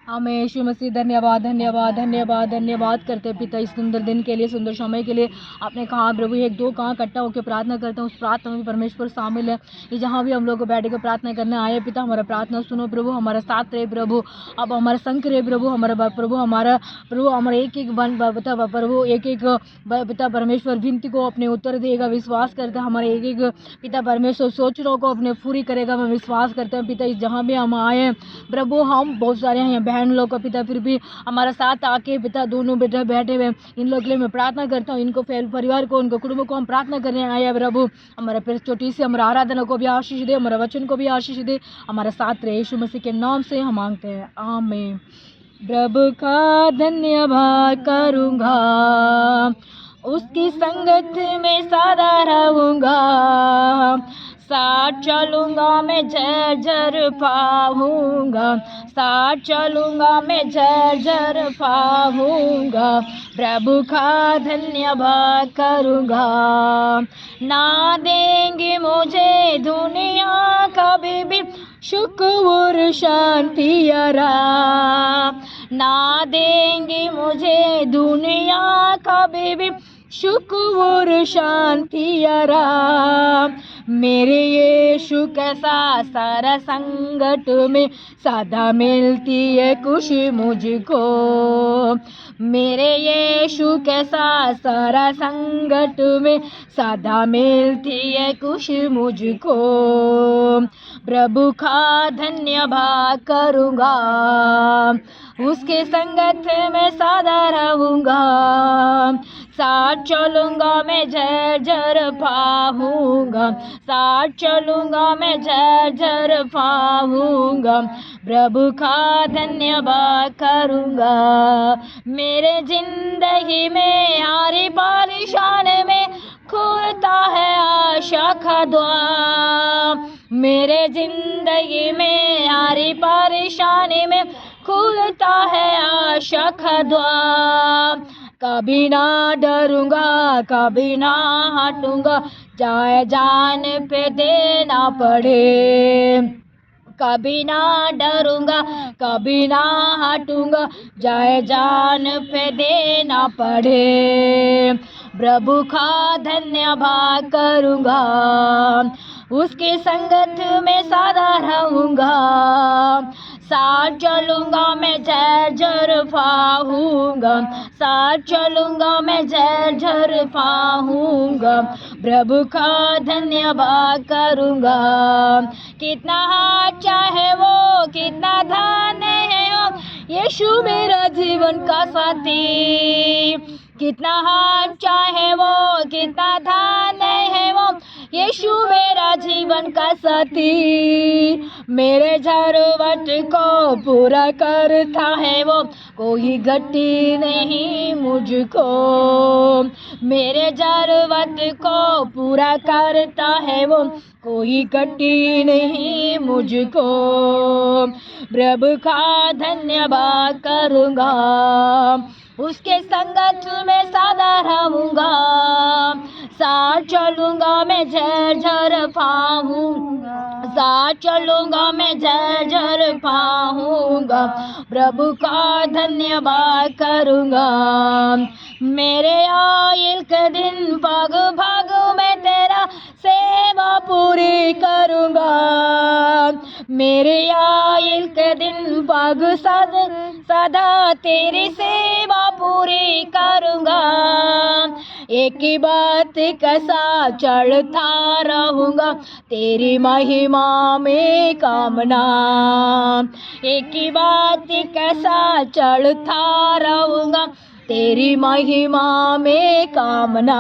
हमें यीशु मसीह धन्यवाद धन्यवाद धन्यवाद धन्यवाद करते हैं पिता, इस सुंदर दिन के लिए, सुंदर समय के लिए। आपने कहा प्रभु एक दो कहाँ इकट्ठा होकर प्रार्थना करते हैं, उस प्रार्थना में परमेश्वर शामिल है। ये जहाँ भी हम लोग बैठ कर प्रार्थना करने आए पिता, हमारा प्रार्थना सुनो प्रभु, हमारा साथ रहे प्रभु, अब हमारा संग रहे प्रभु, हमारा प्रभु हमारा एक एक बता प्रभु, एक एक पिता परमेश्वर विनती को अपने उत्तर देगा, विश्वास करते हैं। हमारे एक एक पिता परमेश्वर सोचनों को अपने पूरी करेगा, मैं विश्वास करते हैं पिता। इस जहाँ भी हम आए प्रभु, हम बहुत सारे हैं बहन लोग का पिता, फिर भी हमारा साथ आके पिता दोनों बेटा बैठे हुए, इन लोग के लिए मैं प्रार्थना करता हूँ। इनको परिवार को, उनको कुटुंबों को हम प्रार्थना करने आए हैं प्रभु। हमारा फिर छोटी सी हमारा आराधना को भी आशीष दे, हमारा वचन को भी आशीष दे, हमारा साथ रहे। यीशु मसीह के नाम से हम मांगते हैं, आमीन। प्रभु का धन्यवाद करूँगा, उसकी संगत में सदा रहूँगा, साथ चलूँगा मैं झर पाऊँगा, साथ चलूँगा मैं झर पाऊँगा। प्रभु का धन्यवाद करूँगा, ना देंगे मुझे दुनिया कभी भी सुख और शांति आराम, ना देंगे मुझे दुनिया कभी भी सुख और शांति आराम। मेरे यीशु के साथ सारा संकट में सदा मिलती है खुशी मुझको, मेरे यीशु के साथ सारा संकट में सदा मिलती है खुशी मुझको। प्रभु का धन्यवाद करूँगा, उसके संगत में सदा रहूँगा, साथ चलूँगा मैं झर पाऊँगा, साथ चलूँगा मैं झर पाऊँगा। प्रभु का धन्यवाद करूँगा, मेरे जिंदगी में हर परेशानी में खुलता है आशा का द्वार, मेरे जिंदगी में हर परेशानी में खुलता है आशा का द्वार। कभी ना डरूंगा, कभी ना हटूंगा, चाहे जान पे देना पड़े, कभी ना डरूंगा, कभी ना हटूंगा, चाहे जान पे देना पड़े। प्रभु का धन्यवाद करूंगा, उसके संगत में सदा रहूंगा, साथ चलूंगा मैं झर पाऊंगा, साथ चलूंगा मैं झर पाऊंगा। प्रभु का धन्यवाद करूंगा, कितना अच्छा है वो, कितना धन्य है वो, यीशु मेरा जीवन का साथी, कितना अच्छा है वो, कितना धन्य है वो, यीशु मेरा जीवन का साथी। मेरे जरूरत को पूरा करता है वो, कोई घटी नहीं मुझको, मेरे जरूरत को पूरा करता है वो, कोई घटी नहीं मुझको। प्रभु का धन्यवाद करूँगा, उसके संगत में सदा रहूँगा, साथ चलूँगा मैं झर पाऊँगा, साथ चलूँगा मैं झर पाऊँगा। प्रभु का धन्यवाद करूँगा, मेरे आयल के दिन भाग भाग मैं तेरा सेवा पूरी करूँगा, मेरे आयल के दिन भाग सदा तेरी सेवा पूरी करूँगा। एक ही बात कैसा चढ़ता रहूँगा, तेरी महिमा में कामना, एक ही बात कैसा चढ़ता रहूँगा, तेरी महिमा में कामना।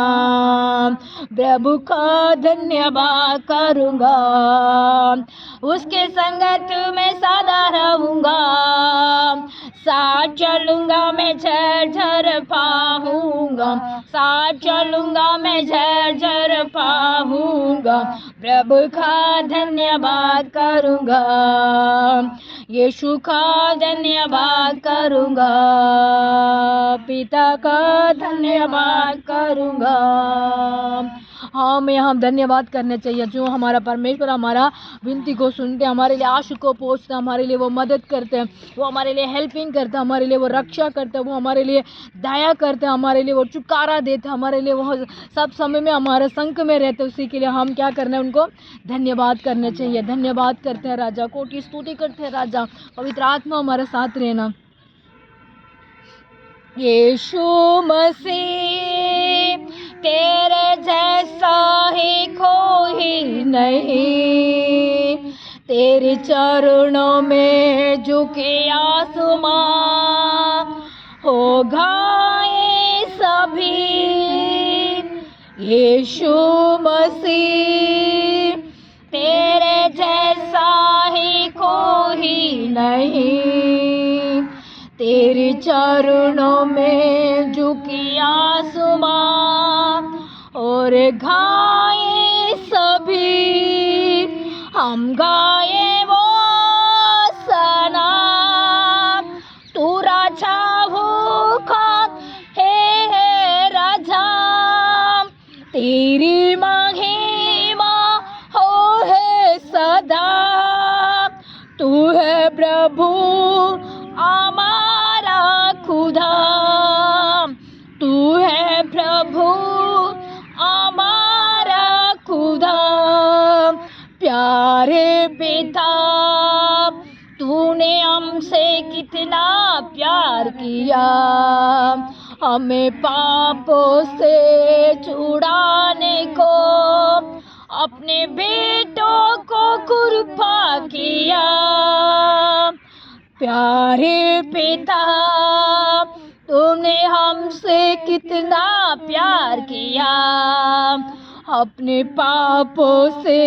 प्रभु का धन्यवाद करूँगा, उसके संगत में सदा रहूँगा, साथ चलूँगा मैं झर पाऊँगा, साथ चलूँगा मैं झर पाऊँगा। प्रभु का धन्यवाद करूँगा, यीशु का धन्यवाद करूँगा, पिता का धन्यवाद करूँगा, हमें हम धन्यवाद करने चाहिए जो हमारा परमेश्वर हमारा विनती को सुनते, हमारे लिए आशु को पहुँचते, हमारे लिए वो मदद करते हैं, वो हमारे लिए हेल्पिंग करते हैं, हमारे लिए वो रक्षा करते हैं, वो हमारे लिए दया करते हैं, हमारे लिए वो छुटकारा देते हैं, हमारे लिए वो सब समय में हमारे संग में रहते हैं। उसी के लिए हम क्या करना है, उनको धन्यवाद करने चाहिए। धन्यवाद करते हैं राजा, कोटि स्तुति करते हैं राजा। पवित्र आत्मा हमारे साथ रहना। यीशु मसीह तेरे जैसा ही कोई नहीं, तेरे चरणों में झुके आसमां, होगा ये सभी। यीशु मसीह तेरे जैसा ही कोई नहीं, तेरे चरणों में झुकी आसमां और गाए सभी, हम गाए वो सनाम, तू राजा भूखा है राजा, तेरी महिमा हो है सदा, तू है प्रभु हमारा खुदा, तू है प्रभु हमारा खुदा। प्यारे पिता तूने हमसे कितना प्यार किया, हमें पापों से छुड़ाने को अपने बेटों को कुर्बान किया। प्यारे पिता तुमने हमसे कितना प्यार किया, अपने पापों से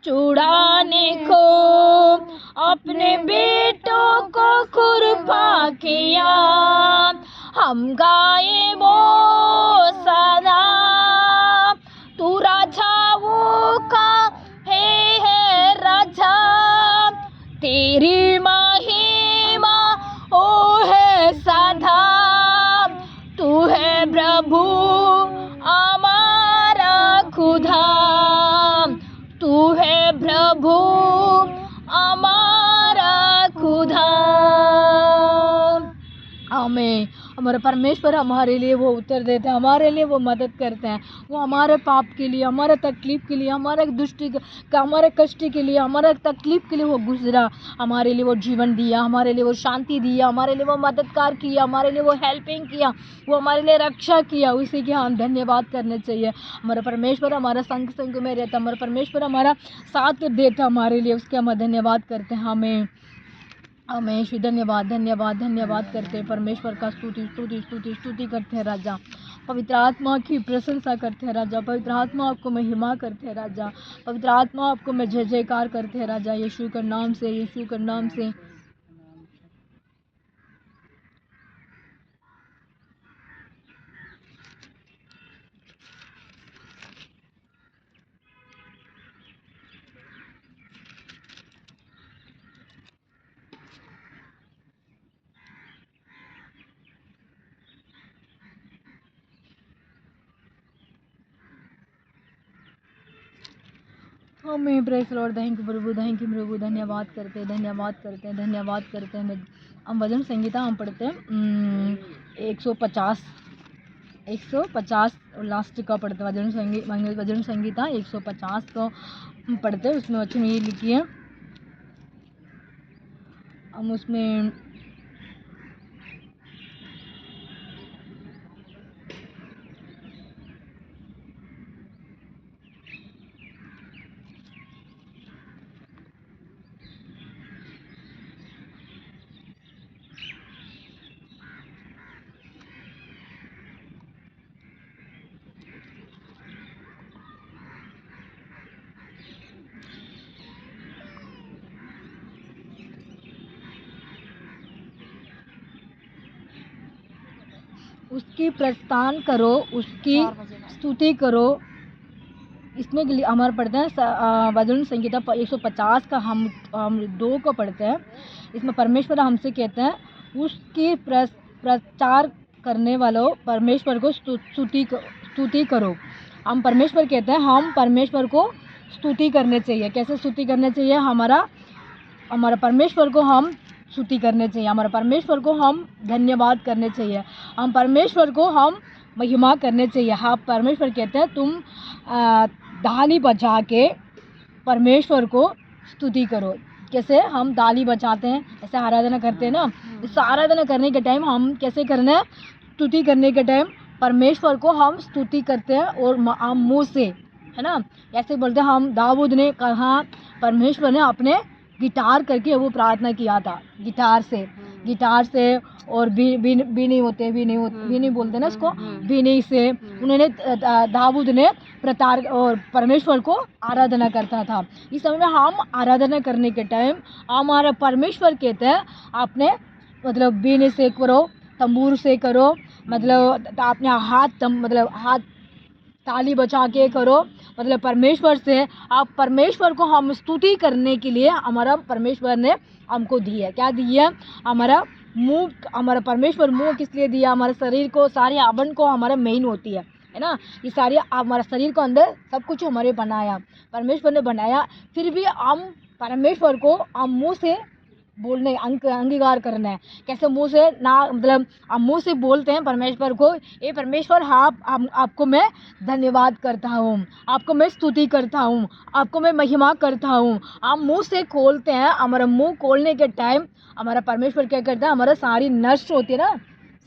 छुड़ाने को अपने बेटों को कुर्बान किया। हम गाए वो सदा, तू राजाओं का है राजा, तेरी महिमा ओ है सदा, तू है प्रभु हमारा खुदा, तू है प्रभु हमारा खुदा। आमीन। हमारे परमेश्वर हमारे लिए वो उत्तर देते हैं, हमारे लिए वो मदद करते हैं, वो हमारे पाप के लिए, हमारे तकलीफ़ के लिए, हमारे दुष्टि का, हमारे कष्ट के लिए, हमारे तकलीफ़ के लिए वो गुजरा, हमारे लिए वो जीवन दिया, हमारे लिए वो शांति दिया, हमारे लिए वो मददगार किया, हमारे लिए वो हेल्पिंग किया, वो हमारे लिए रक्षा किया। उसी के हम धन्यवाद करने चाहिए। हमारा परमेश्वर हमारा संग में रहता, हमारा परमेश्वर हमारा साथ देता हमारे लिए, उसके हम धन्यवाद करते हैं। हमें श्री धन्यवाद धन्यवाद धन्यवाद करते हैं परमेश्वर का, स्तुति स्तुति स्तुति स्तुति करते हैं राजा। पवित्र आत्मा की प्रशंसा करते हैं राजा, पवित्र आत्मा आपको महिमा करते हैं राजा, पवित्र आत्मा आपको मैं जय जयकार करते हैं राजा, यीशु के नाम से, यीशु के नाम से। हमें प्रेस लॉर्ड, थैंक यू प्रभु, थैंक यू प्रभु। धन्यवाद करते हैं, धन्यवाद करते हैं, धन्यवाद करते हैं। हम भजन संगीता हम पढ़ते हैं 150 लास्ट का पढ़ते हैं। भजन संगीता 150 को पढ़ते हैं। उसमें वचन ये लिखी है, हम उसमें उसकी प्रस्थान करो, उसकी स्तुति करो। इसमें हमारे पढ़ते हैं भजन संगीता 150 का हम 2 को पढ़ते हैं। इसमें परमेश्वर हमसे कहते हैं, उसकी प्रचार करने वालों परमेश्वर को स्तुति करो, हम परमेश्वर कहते हैं हम परमेश्वर को स्तुति करने चाहिए। कैसे स्तुति करने चाहिए? हमारा परमेश्वर को हम स्तुति करने चाहिए, हमारे परमेश्वर को हम धन्यवाद करने चाहिए, हम परमेश्वर को हम महिमा करने चाहिए। हाँ, परमेश्वर कहते हैं तुम ताली बजा के परमेश्वर को स्तुति करो। कैसे हम ताली बजाते हैं, ऐसे आराधना करते हैं ना, इस आराधना करने के टाइम हम कैसे करना है? स्तुति करने के टाइम परमेश्वर को हम स्तुति करते हैं और हम मुँह से, है ना, ऐसे बोलते हैं। हम दाऊद ने कहा परमेश्वर ने अपने गिटार करके वो प्रार्थना किया था, गिटार से और बीनी होते बीनी बोलते ना इसको, बीनी से उन्होंने दाऊद ने प्रतार और परमेश्वर को आराधना करता था। इस समय में हम आराधना करने के टाइम हमारा परमेश्वर कहते हैं आपने मतलब बीनी से करो, तंबूर से करो, मतलब अपने हाथ ताली बजा के करो, मतलब परमेश्वर से आप परमेश्वर को हम स्तुति करने के लिए हमारा परमेश्वर ने हमको दी है। क्या दी है? हमारा मुंह, हमारा परमेश्वर मुंह किस लिए दिया? हमारे शरीर को, सारे आवरण को हमारा मेन होती है ना, ये सारी हमारा शरीर को अंदर सब कुछ हमारे बनाया, परमेश्वर ने बनाया। फिर भी हम परमेश्वर को हम मुँह से बोलने अंगीकार करना है। कैसे? मुंह से ना, मतलब हम मुंह से बोलते हैं परमेश्वर को, ये परमेश्वर आपको मैं धन्यवाद करता हूँ, आपको मैं स्तुति करता हूँ, आपको मैं महिमा करता हूँ। हम मुंह से खोलते हैं, हमारा मुंह खोलने के टाइम हमारा परमेश्वर क्या करता है? हमारा सारी नस होती है ना,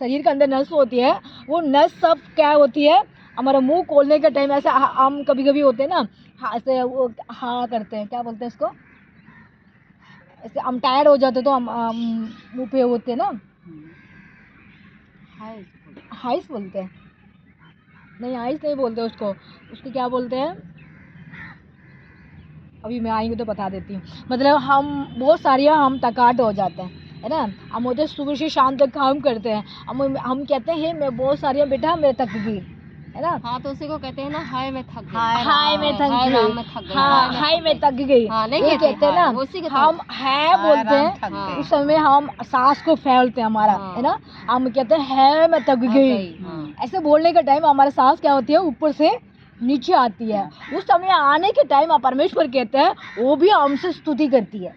शरीर के अंदर नस होती है, वो नस सब क्या होती है? हमारा मुंह खोलने के टाइम ऐसे हम कभी होते हैं ना, ऐसे वो हाँ करते हैं, क्या बोलते हैं इसको, ऐसे हम टायर्ड हो जाते तो हम मुँह पे होते हैं ना, हाइस बोलते हैं, नहीं हाइस नहीं बोलते उसको क्या बोलते हैं? अभी मैं आएंगे तो बता देती हूँ। मतलब हम बहुत सारी हम थकाट हो जाते हैं, है ना, हम होते सुबह से शाम तक काम करते हैं, हम कहते हैं मैं बहुत सारी बेटा मैं थक गई, है ना। हाँ, तो उसी को कहते हैं ना, हाय मैं थक गई, हाय मैं थक गई, हाँ हाय मैं थक गई, नहीं कहते हैं ना, हम है बोलते हैं। उस समय हम सांस को फैलते हैं हमारा, है ना, हम कहते हैं है मैं थक गई। ऐसे बोलने का टाइम हमारा सांस क्या होती है? ऊपर से नीचे आती है। उस समय आने के टाइम परमेश्वर कहते हैं वो भी हमसे स्तुति करती है।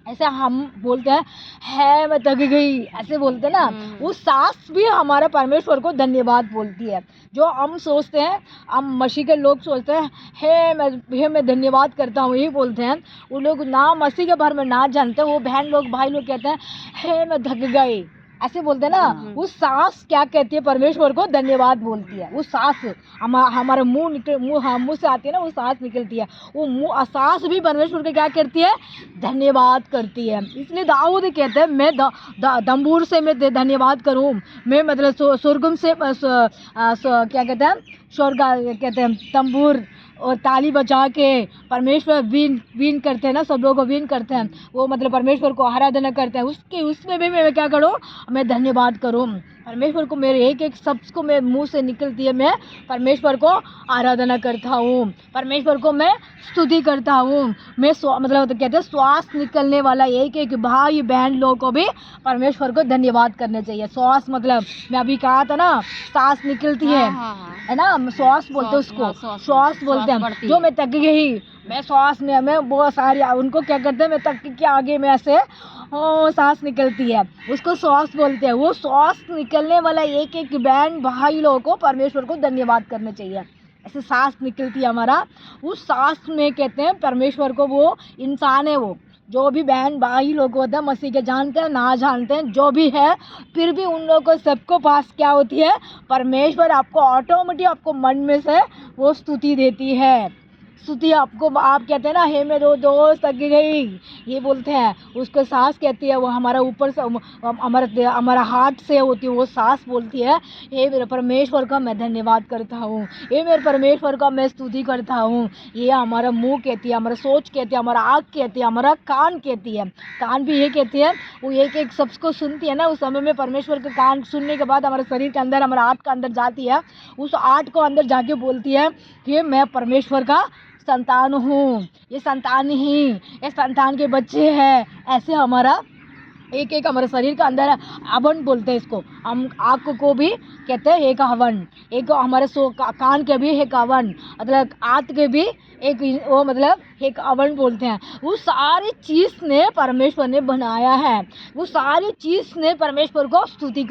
ऐसे हम बोलते हैं है मैं थक गई, ऐसे बोलते हैं ना, वो सांस भी हमारा परमेश्वर को धन्यवाद बोलती है। जो हम सोचते हैं, हम मसीह के लोग सोचते हैं हे मैं धन्यवाद करता हूँ, ये बोलते हैं। वो लोग ना मसीह के बारे में ना जानते, वो बहन लोग भाई लोग कहते हैं हे मैं थक गई, ऐसे बोलते हैं ना। वो सांस क्या कहती है? परमेश्वर को धन्यवाद बोलती है। वो सांस हमारे मुंह से आती है ना, वो सांस निकलती है, वो सांस भी परमेश्वर को क्या करती है? धन्यवाद करती है। इसलिए दाऊद कहते हैं मैं तंबूर से मैं धन्यवाद करूँ, मैं मतलब स्वर्गम से क्या कहते हैं, स्वर्ग कहते हैं तंबूर और ताली बजा के परमेश्वर वीन करते हैं ना, सब लोग वीन करते हैं, वो मतलब परमेश्वर को आराधना करते हैं। उसमें भी मैं क्या करूँ? मैं धन्यवाद करूँ परमेश्वर को। मेरे एक शब्द को मैं मुंह से निकलती है, मैं परमेश्वर को आराधना करता हूँ, परमेश्वर को मैं स्तुति करता हूँ। मैं मतलब कहते हैं श्वास निकलने वाला एक भाई बहन लोग को भी परमेश्वर को धन्यवाद करने चाहिए। श्वास मतलब मैं अभी कहा था ना, सांस निकलती है ना, श्वास बोलते हैं उसको, श्वास बोलते हैं। जो मैं थक गई, मैं श्वास में मैं बहुत सारी उनको क्या करते हैं, मैं तक के आगे में ऐसे सांस निकलती है, उसको श्वास बोलते हैं। वो श्वास निकलने वाला एक बहन भाई लोगों को परमेश्वर को धन्यवाद करने चाहिए। ऐसे सांस निकलती है हमारा, उस सांस में कहते हैं परमेश्वर को, वो इंसान है, वो जो भी बहन भाई लोग होते हैं मसीह के, जानते हैं ना जानते हैं जो भी है, फिर भी उन लोगों को सबको पास क्या होती है? परमेश्वर आपको ऑटोमेटिक आपको मन में से वो स्तुति देती है। स्तुति आपको, आप कहते हैं ना हे मेरे दोस्त थक गई, ये बोलते हैं, उसको सांस कहती है, वो हमारा ऊपर से हमारा हार्ट से होती है, वो सांस बोलती है हे मेरे परमेश्वर का मैं धन्यवाद करता हूँ, हे मेरे परमेश्वर का मैं स्तुति करता हूँ। ये हमारा मुंह कहती है, हमारा सोच कहती है, हमारा आँख कहती है, हमारा कान कहती है, कान भी ये कहती है, वो एक शब्द को सुनती है ना, उस समय में परमेश्वर का कान सुनने के बाद हमारे शरीर के अंदर, हमारा आँख के अंदर जाती है, उस आँख को अंदर जाके बोलती है कि मैं परमेश्वर का संतान हूँ, ये संतान ही, ये संतान के बच्चे हैं। ऐसे हमारा एक एक हमारे शरीर के अंदर हवन बोलते हैं इसको। हम आँख को भी कहते हैं एक हवन, एक हमारे कान के भी एक हवन, मतलब आँख के भी एक वो मतलब एक हवन बोलते हैं। वो सारी चीज़ ने परमेश्वर ने बनाया है, वो सारी चीज़ ने परमेश्वर को स्तुति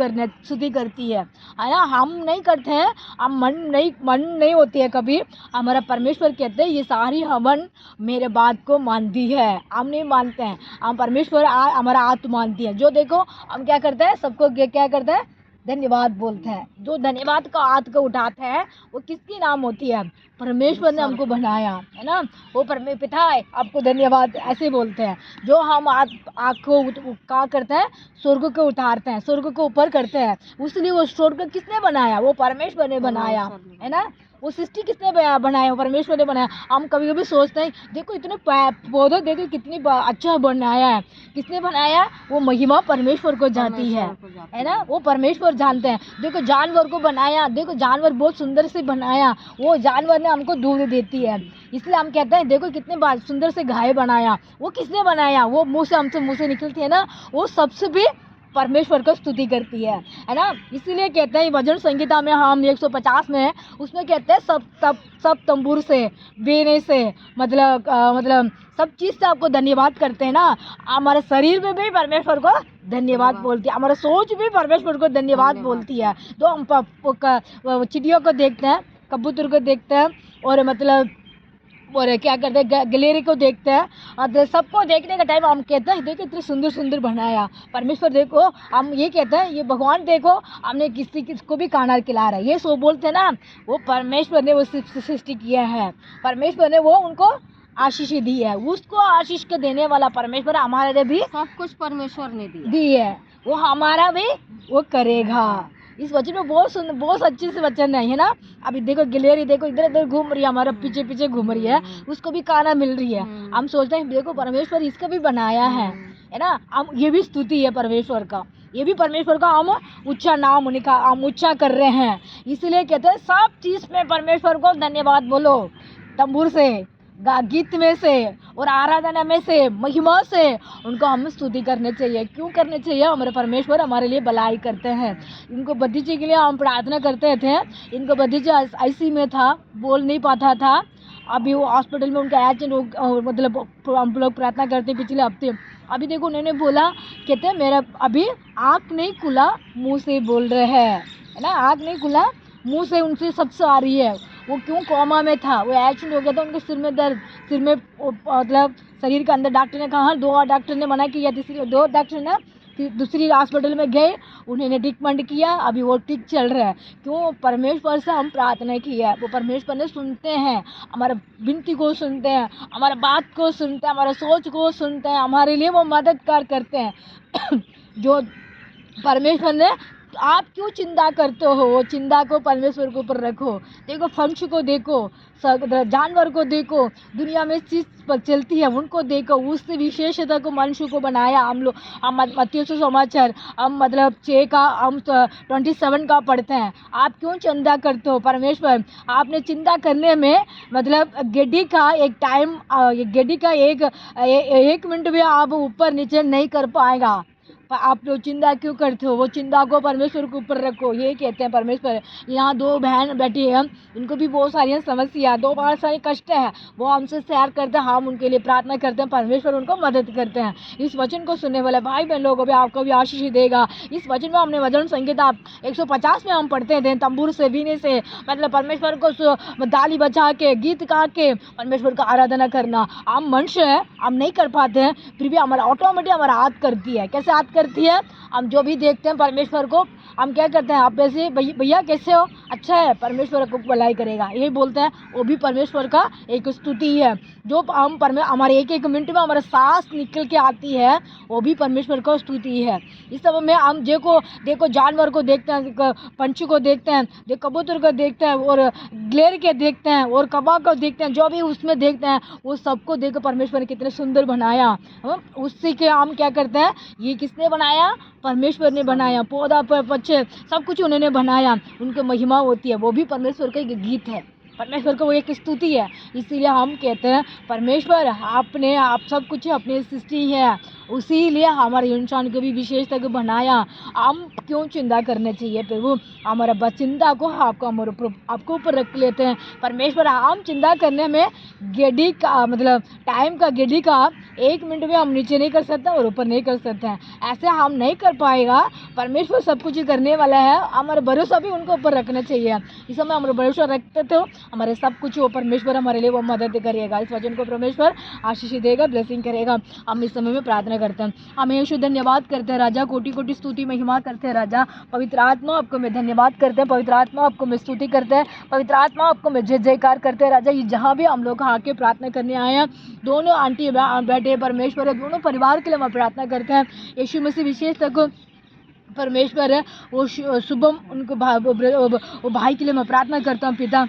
करती है ना। हम नहीं करते हैं, हम मन नहीं होती है कभी। हमारा परमेश्वर कहते हैं ये सारी हवन मेरे बात को मानती है। हम नहीं मानते हैं, हम परमेश्वर हमारा आत्मा मानती है। जो देखो हम क्या करते हैं, सबको क्या करते हैं, धन्यवाद बोलते हैं। जो धन्यवाद का हाथ को उठाते हैं वो किसकी नाम होती है, परमेश्वर ने हमको बनाया है ना। वो पिता है आपको धन्यवाद ऐसे बोलते हैं। जो हम आँख को क्या करते हैं, स्वर्ग को उतारते हैं, स्वर्ग को ऊपर करते हैं। इसलिए वो स्वर्ग किसने बनाया, वो परमेश्वर ने बनाया है ना। वो सृष्टि किसने बनाया, परमेश्वर ने बनाया। हम कभी कभी सोचते हैं देखो इतने पौधे देखो कितनी अच्छा बनाया है, किसने बनाया, वो महिमा परमेश्वर को जाती है ना। वो परमेश्वर जानते हैं। देखो जानवर को बनाया, देखो जानवर बहुत सुंदर से बनाया, वो जानवर ने हमको दूध देती है। इसलिए हम कहते हैं देखो कितने सुंदर से गाय बनाया, वो किसने बनाया, वो मुँह से निकलती है ना, वो सबसे भी परमेश्वर को स्तुति करती है ना। इसीलिए कहते हैं भजन संगीता में हम 150 में है, उसमें कहते हैं सब तंबूर से, बीने से, मतलब सब चीज़ से आपको धन्यवाद करते हैं ना। हमारे शरीर में भी परमेश्वर को धन्यवाद बोलती है, हमारा सोच भी परमेश्वर को धन्यवाद बोलती है। तो हम चिड़ियों को देखते हैं, कबूतर को देखते हैं, और मतलब और क्या करते हैं, गलेरी को देखते हैं। और सबको देखने का टाइम हम कहते हैं देखो इतने सुंदर सुंदर बनाया परमेश्वर। देखो हम ये कहते हैं ये भगवान देखो हमने किसको भी खाना खिला रहा है, ये सो बोलते हैं ना। वो परमेश्वर ने वो सृष्टि किया है, परमेश्वर ने वो उनको आशीष दी है। उसको आशीष के देने वाला परमेश्वर हमारे लिए भी सब कुछ परमेश्वर ने दी है, वो हमारा भी वो करेगा। इस वचन में बहुत अच्छे से वचन है ना। अभी देखो गिलेरी देखो इधर इधर घूम रही है, हमारा पीछे पीछे घूम रही है, उसको भी खाना मिल रही है। हम सोचते हैं देखो परमेश्वर इसका भी बनाया है ना। हम ये भी स्तुति है परमेश्वर का, ये भी परमेश्वर का हम ऊंचा नाम हम ऊंचा कर रहे हैं। इसलिए कहते हैं सब चीज़ में परमेश्वर को धन्यवाद बोलो, तंबूर से, गीत में से और आराधना में से, महिमा से उनको हमें स्तुति करने चाहिए। क्यों करने चाहिए, हमारे परमेश्वर हमारे लिए भलाई करते हैं। इनको भतीजे के लिए हम प्रार्थना करते थे, इनको भतीजा आईसीयू में था, बोल नहीं पाता था, अभी वो हॉस्पिटल में उनका एक्सीडेंट, मतलब हम लोग प्रार्थना करते पिछले हफ्ते। अभी देखो उन्होंने बोला, कहते हैं मेरा अभी आँख नहीं खुला मुँह से बोल रहे हैं है ना, आँख नहीं खुला मुँह से उनसे सबसे आ रही है। वो क्यों कोमा में था, वो एक्सीडेंट हो गया था, उनके सिर में दर्द, सिर में मतलब शरीर के अंदर। डॉक्टर ने कहा, 2 डॉक्टर ने मना किया, 2 डॉक्टर ने दूसरी हॉस्पिटल में गए, उन्होंने ट्रीटमेंट किया, अभी वो ठीक चल रहा है। क्यों, परमेश्वर से हम प्रार्थना की है, वो परमेश्वर ने सुनते हैं, हमारे विनती को सुनते हैं, हमारे बात को सुनते हैं, हमारे सोच को सुनते हैं, हमारे लिए वो मददगार करते हैं। जो परमेश्वर ने, आप क्यों चिंता करते हो, वो चिंता को परमेश्वर के ऊपर रखो। देखो पंछ को देखो, जानवर को देखो, दुनिया में चीज़ पर चलती है उनको देखो, उससे विशेषता को मनुष्य को बनाया। हम लोग मत्ती समाचार हम मतलब 6 का हम 27 का पढ़ते हैं। आप क्यों चिंता करते हो, परमेश्वर आपने चिंता करने में मतलब गेडी का एक टाइम, गेडी का एक मिनट भी आप ऊपर नीचे नहीं कर पाएगा। आप लोग चिंता क्यों करते हो, वो चिंता को परमेश्वर के ऊपर रखो, ये कहते हैं परमेश्वर। यहाँ 2 बहन बैठी है, उनको भी बहुत सारी समस्या, बहुत सारे कष्ट है, वो हमसे शेयर करते हैं, हम उनके लिए प्रार्थना करते हैं, परमेश्वर उनको मदद करते हैं। इस वचन को सुनने वाले भाई बहन लोगों को भी आपको भी आशीष देगा। इस वचन में हमने भजन संगीता 150 में हम पढ़ते थे, तंबूर से, बीने से, मतलब परमेश्वर को ताली बजा के, गीत गा के परमेश्वर का आराधना करना। हम मनुष्य है, हम नहीं कर पाते हैं, फिर भी हमारा ऑटोमेटिक हमारा हाथ करती है। कैसे हाथ करती है, हम जो भी देखते हैं परमेश्वर को, हम क्या करते हैं, आप ऐसे भैया कैसे हो, अच्छा है, परमेश्वर को भलाई करेगा, यही बोलते हैं। वो भी परमेश्वर का एक स्तुति है। जो हम हमारे एक मिनट में हमारा सांस निकल के आती है, वो भी परमेश्वर का स्तुति है। इस समय में हम देखो जानवर को देखते हैं, पंछी को देखते हैं, कबूतर को देखते हैं, और ग्लेर के देखते हैं, और कबाब को देखते हैं, जो भी उसमें देखते हैं, वो सबको देखो परमेश्वर ने कितने सुंदर बनाया। उससे के हम क्या करते हैं, ये किसने बनाया, परमेश्वर ने बनाया। पौधा पर पक्षी सब कुछ उन्होंने बनाया, उनकी महिमा होती है, वो भी परमेश्वर का एक गीत है। परमेश्वर को वो एक स्तुति है। इसीलिए हम कहते हैं परमेश्वर आपने आप सब कुछ अपनी सृष्टि है, उसी लिए हमारे इंसान को भी विशेष तक बनाया। हम क्यों चिंता करने चाहिए प्रभु, हमारा चिंता को आपको ऊपर रख लेते हैं। परमेश्वर हम चिंता करने में गेडी का मतलब टाइम का गेडी का 1 मिनट में हम नीचे नहीं कर सकते और ऊपर नहीं कर सकते हैं, ऐसे हम नहीं कर पाएगा। परमेश्वर सब कुछ करने वाला है, हमारा भरोसा भी उनको ऊपर रखना चाहिए। इस समय हमारा भरोसा रखते तो हमारे सब कुछ वो परमेश्वर हमारे लिए वो मदद करेगा। इस वचन को परमेश्वर आशीष देगा, ब्लेसिंग करेगा। हम इस समय में प्रार्थना करते हैं। हम यीशु धन्यवाद करते हैं राजा, कोटि कोटि स्तुति महिमा करते हैं राजा। पवित्र आत्मा आपको मैं धन्यवाद करते हैं, पवित्र आत्मा आपको मैं स्तुति करते हैं, पवित्र आत्मा आपको मैं जय जयकार करते हैं राजा। ये जहाँ भी हम लोग आके प्रार्थना करने आए हैं, दोनों आंटी बैठे परमेश्वर है, दोनों परिवार के लिए हम प्रार्थना करते हैं। यीशु मसीह विशेष तक परमेश्वर है वो शुभम उनको वो भाई के लिए मैं प्रार्थना करता हूँ पिता।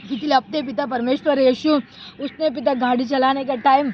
पिछले हफ्ते पिता परमेश्वर यीशु उसने पिता गाड़ी चलाने का टाइम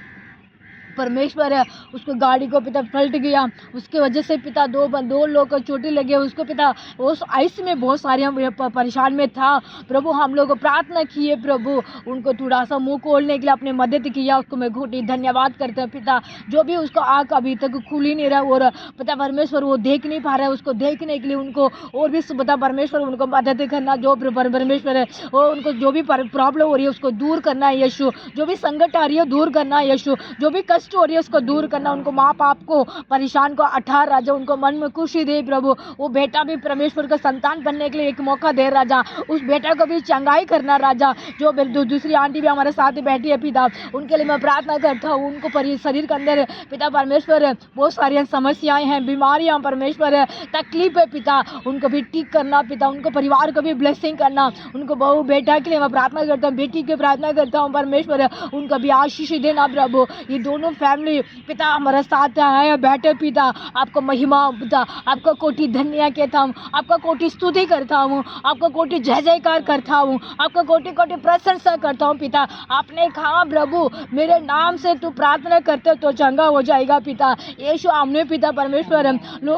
परमेश्वर है उसको गाड़ी को पिता पलट गया, उसके वजह से पिता दो लोग को चोटें लगे, उसको पिता उस आइस में बहुत सारे परेशान में था प्रभु। हम लोग प्रार्थना किए प्रभु, उनको थोड़ा सा मुंह खोलने के लिए अपने मदद किया, उसको मैं घोटी धन्यवाद करते हैं पिता। जो भी उसको आँख अभी तक खुल ही नहीं रहा और पिता परमेश्वर वो देख नहीं पा रहा है, उसको देखने के लिए उनको और भी पिता परमेश्वर उनको मदद करना। जो परमेश्वर है वो उनको जो भी प्रॉब्लम हो रही है उसको दूर करना है यीशु, जो भी संकट आ रही है दूर करना है यीशु, जो भी कष्ट हो रही है उसको दूर करना। उनको माँ बाप को परेशान को अठार राजा, उनको मन में खुशी दे प्रभु। वो बेटा भी परमेश्वर का संतान बनने के लिए एक मौका दे राजा, उस बेटा को भी चंगाई करना राजा। जो दूसरी आंटी भी हमारे साथ बैठी है पिता, उनके लिए मैं प्रार्थना करता हूँ। उनको शरीर के अंदर पिता परमेश्वर बहुत सारी समस्याएं हैं, बीमारियां परमेश्वर है, तकलीफ है पिता, उनको भी ठीक करना पिता। उनको परिवार को भी ब्लेसिंग करना। उनको बहू बेटा के लिए मैं प्रार्थना करता हूँ, बेटी की प्रार्थना करता हूँ परमेश्वर है, उनको भी आशीष देना प्रभु। ये दोनों फैमिली पिता हमारे साथ है बैठे पिता, आपको महिमा पिता, आपका कोटि धन्य कहता हूँ, आपका कोटि स्तुति करता हूँ, आपका कोटि जय जयकार करता हूँ, आपका कोटि कोटि प्रशंसा करता हूँ पिता। आपने कहा प्रभु मेरे नाम से तू प्रार्थना करते तो चंगा हो जाएगा पिता। यीशु हमने पिता परमेश्वर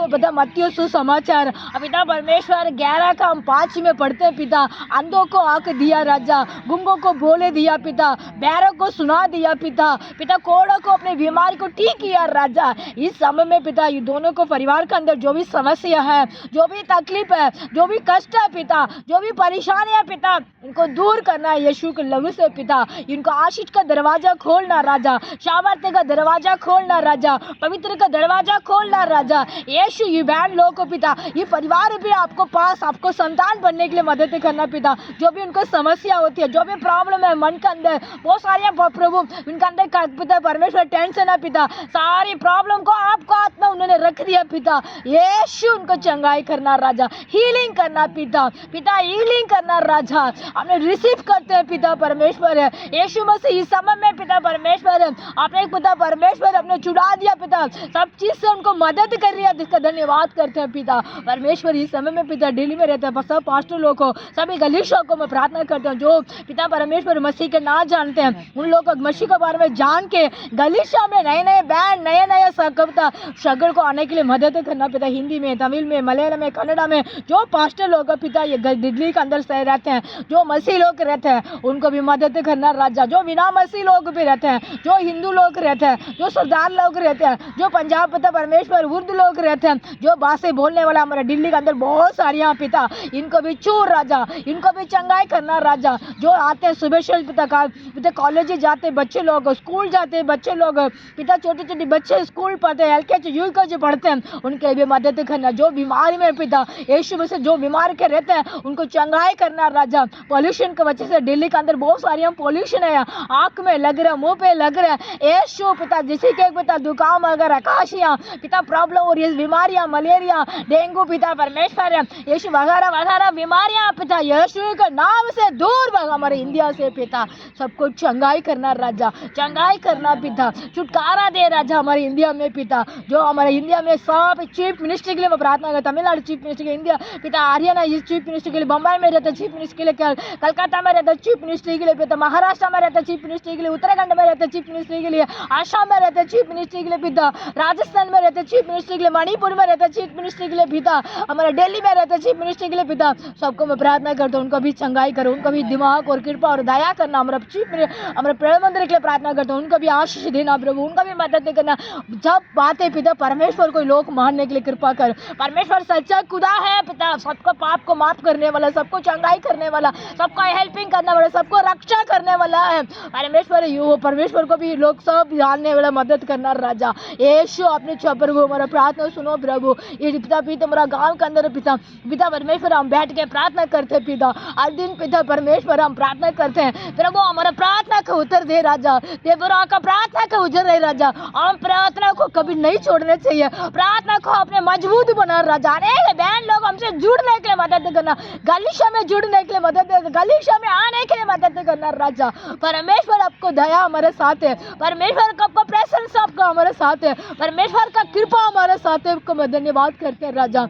पिता मत्ती सुसमाचार पिता परमेश्वर 11 का हम 5 में पढ़ते हैं पिता। अंधों को आंख दिया राजा, गुंगों को बोले दिया पिता, बैरों को सुना दिया पिता, पिता कोड़ों को अपने बीमारी को ठीक किया राजा। इस समय में पिता ये दोनों को परिवार के अंदर जो भी समस्या है, जो भी तकलीफ है, जो भी कष्ट है पिता, जो भी परेशानी है पिता, इनको दूर करना है यीशु के लहू से पिता। इनको आशीष का दरवाजा खोलना राजा, सामर्थ्य का दरवाजा खोलना राजा, पवित्र का दरवाजा खोलना राजा। यीशु ये बहन लोगों को पिता, ये परिवार भी आपको पास आपको संतान बनने के लिए मदद करना पिता। जो भी उनको समस्या होती है, जो भी प्रॉब्लम है मन के अंदर, बहुत सारे प्रभु उनके अंदर पिता परमेश्वर टेंशन है पिता, सारी प्रॉब्लम को आपको आत्मा उन्होंने रख दिया पिता। यीशु उनको चंगाई करना राजा, हीलिंग करना पिता, पिता हीलिंग करना राजा। हमने रिसीव करते हैं पिता परमेश्वर है यीशु मसीह। इस समय में पिता परमेश्वर है आपने पिता परमेश्वर अपने छुड़ा दिया पिता, सब चीज से उनको मदद कर रही है, जिसका धन्यवाद करते हैं पिता परमेश्वर। इस समय में पिता दिल्ली में रहते हैं सब पास्टर लोग को, सभी गलीशों को मैं प्रार्थना करता हूँ जो पिता परमेश्वर मसीह के ना जानते हैं, उन लोगों को मसीह के बारे में जान के गलीशा में नए बैंड नए कविता शगल को आने के लिए मदद करना पिता। हिंदी में, तमिल में, मलयालम में, कन्नड़ा में जो पास्टर लोग पिता ये दिल्ली के अंदर से रहते हैं, जो मसीह लोग रहते हैं, उनको भी मदद करना राजा। जो बिना मसीह लोग भी रहते हैं, जो हिंदू लोग रहते हैं, जो सरदार लोग रहते हैं, जो पंजाब पिता परमेश्वर उर्दू लोग रहते हैं, जो भाषा बोलने वाला हमारे दिल्ली के अंदर बहुत सारी यहाँ पिता, इनको भी चूर राजा, इनको भी चंगाई करना राजा। जो आते हैं सुबह से पिता कॉलेज जाते बच्चे लोग, स्कूल जाते बच्चे लोग पिता, छोटे छोटे बच्चे स्कूल पढ़ते हैं, LKG UKG पढ़ते हैं, उनके लिए भी मदद करना। जो बीमारी में पिता यीशु में से जो बीमार के रहते हैं उनको चंगाई करना राजा। पॉल्यूशन की वजह से दिल्ली के अंदर बहुत सारी पॉल्यूशन है, आँख में लग रहा है, मुंह पे लग रहा है यीशु पिता। जिसी के पिता दुकान अगर आकाशियाँ पिता प्रॉब्लम हो रही है, बीमारियाँ मलेरिया डेंगू पिता परमेश्वर यीशु वगैरह बीमारियाँ पिता यीशु के नाम से दूर भाग हमारे इंडिया से पिता। सबको चंगाई करना राजा, चंगाई करना पिता। छुटकारा दे राजा हमारे इंडिया में पिता, जो हमारे इंडिया में सब चीफ मिनिस्टर के लिए मैं प्रार्थना करता, तमिलनाडु चीफ मिनिस्टर के इंडिया पिता, हरियाणा चीफ मिनिस्टर के लिए, बम्बई में रहता चीफ मिनिस्टर के लिए, कलकत्ता में रहता चीफ मिनिस्टर के लिए पिता, महाराष्ट्र में रहता चीफ मिनिस्टर के लिए, उत्तराखंड में रहता चीफ मिनिस्टर के लिए, आसाम में रहता चीफ मिनिस्टर के लिए पिता, राजस्थान में रहता चीफ मिनिस्टर के लिए, मणिपुर में रहता चीफ मिनिस्टर के लिए पिता, हमारे दिल्ली में रहता चीफ मिनिस्टर के लिए पिता, सबको मैं प्रार्थना करता हूँ, उनको भी चंगाई करो, उनको भी दिमाग और कृपा और दया करना। हमारे प्रधानमंत्री के लिए प्रार्थना करता हूँ, उनको भी आशीष देना प्रभु, उनको भी मदद करना। जब बातें पिता परमेश्वर को लोग मानने के लिए कृपा कर, परमेश्वर सच्चा खुदा है पिता, सबको पाप को माफ करने वाला, सबको चंगाई करने वाला, सबको हेल्पिंग करने वाला, सबको रक्षा करने वाला है परमेश्वर। यो परमेश्वर को भी लोग सब जानने वाला, मदद करना राजा यीशु अपने प्रभु हमारा प्रार्थना सुनो प्रभु। ये पिता पिता हमारा गाँव के अंदर पिता पिता परमेश्वर हम बैठ के प्रार्थना करते हैं पिता, हर दिन पिता परमेश्वर हम प्रार्थना करते हैं प्रभु, हमारा प्रार्थना का उत्तर दे राजा, देवरा का प्रार्थना का उजर रहे राजा, हम प्रार्थना को कभी नहीं छोड़ने चाहिए, प्रार्थना को अपने मजबूत बना राजा। अनेक बहन लोग हमसे जुड़ने के लिए मदद करना, गलीशा में जुड़ने के लिए मदद, गलीशा में आने के लिए मदद करना राजा। परमेश्वर आपको दया हमारे साथ है, परमेश्वर का आपका प्रेजेंस आपका हमारे साथ है, परमेश्वर का कृपा हमारे साथ है, आपको मैं धन्यवाद करते हैं राजा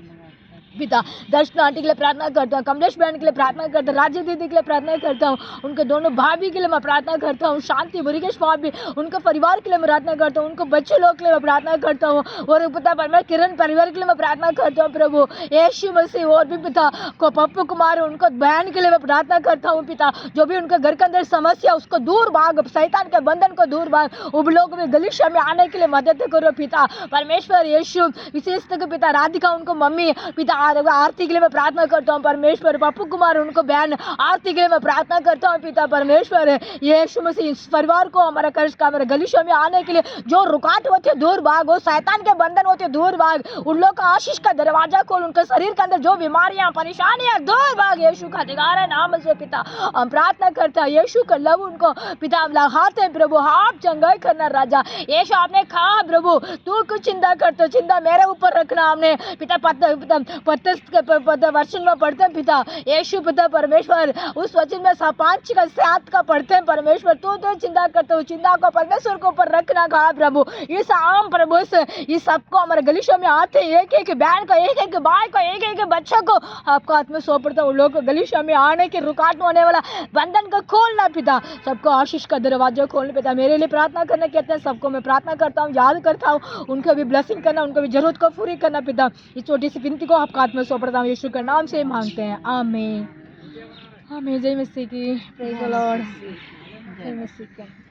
पिता। दर्शन आंटी के लिए प्रार्थना करता हूँ, कमलेश बहन के लिए प्रार्थना करता हूँ, राज्य दीदी के लिए प्रार्थना करता हूँ, उनके दोनों भाभी के लिए मैं प्रार्थना करता हूँ, शांति मुरुगेश भाभी उनके परिवार के लिए मैं प्रार्थना करता हूँ, उनको बच्चे लोग के लिए मैं प्रार्थना करता हूँ, और पिता परमेश्वर किरण परिवार के लिए मैं प्रार्थना करता हूँ प्रभु यीशु मसीह। और भी पिता को पप्पू कुमार उनको बहन के लिए मैं प्रार्थना करता हूँ पिता, जो भी उनके घर के अंदर समस्या उसको दूर भाग, शैतान के बंधन को दूर भाग, उन लोग भी गलीशा में आने के लिए मदद करो पिता परमेश्वर यीशु। विशेष तक पिता राधिका उनको मम्मी पिता आरती के लिए मैं प्रार्थना करता हूँ परमेश्वर, पप्पू कुमार उनको बहन आरती के लिए मैं प्रार्थना करता हूँ पिता परमेश्वर यीशु मसीह। इस परिवार को हमारा कर्ज का हमारे गलीशों में आने के लिए जो रुकावट होते दूर भाग, वो शैतान के बंधन होते दूर भाग, उन लोग का आशीष का दरवाजा खोल, उनके शरीर के अंदर जो बीमारियां परेशानियां दूर भाग यीशु का अधिकार नाम से पिता हम प्रार्थना करते हैं। यीशु का लव उनको पिता हम लगाते हैं प्रभु, आप चंगाई करना राजा यीशु। आपने कहा प्रभु तू कुछ चिंता करते, चिंता मेरे ऊपर रखना। हमने पिता पत्तस के वचन में पढ़ते हैं पिता यीशु पिता परमेश्वर, उस वचन में 5 का 7 का पढ़ते हैं परमेश्वर, तू तो चिंता करते हो, चिंता को परमेश्वर के ऊपर रखना कहा प्रभु। इस आम प्रभु से ये सबको हमारे गलीशों में आते हैं, एक एक बहन को, एक एक भाई को, एक एक बच्चे को आपको हाथ में सौंपता हूं, लोग गलीशों में आने के रुकावट होने वाला बंधन को खोलना पिता, सबको आशीष का दरवाजा खोलने पिता। मेरे लिए प्रार्थना करने कहते हैं, सबको मैं प्रार्थना करता हूँ, याद करता हूँ, उनको भी ब्लेसिंग करना, उनको भी जरूरत को पूरी करना पिता। इस छोटी सी विनती को आपका हाथ में सौंपता हूँ, यीशु के नाम से मांगते हैं, आमीन आमीन। जय मसीह की, प्रेज़ द लॉर्ड, जय मसीह की।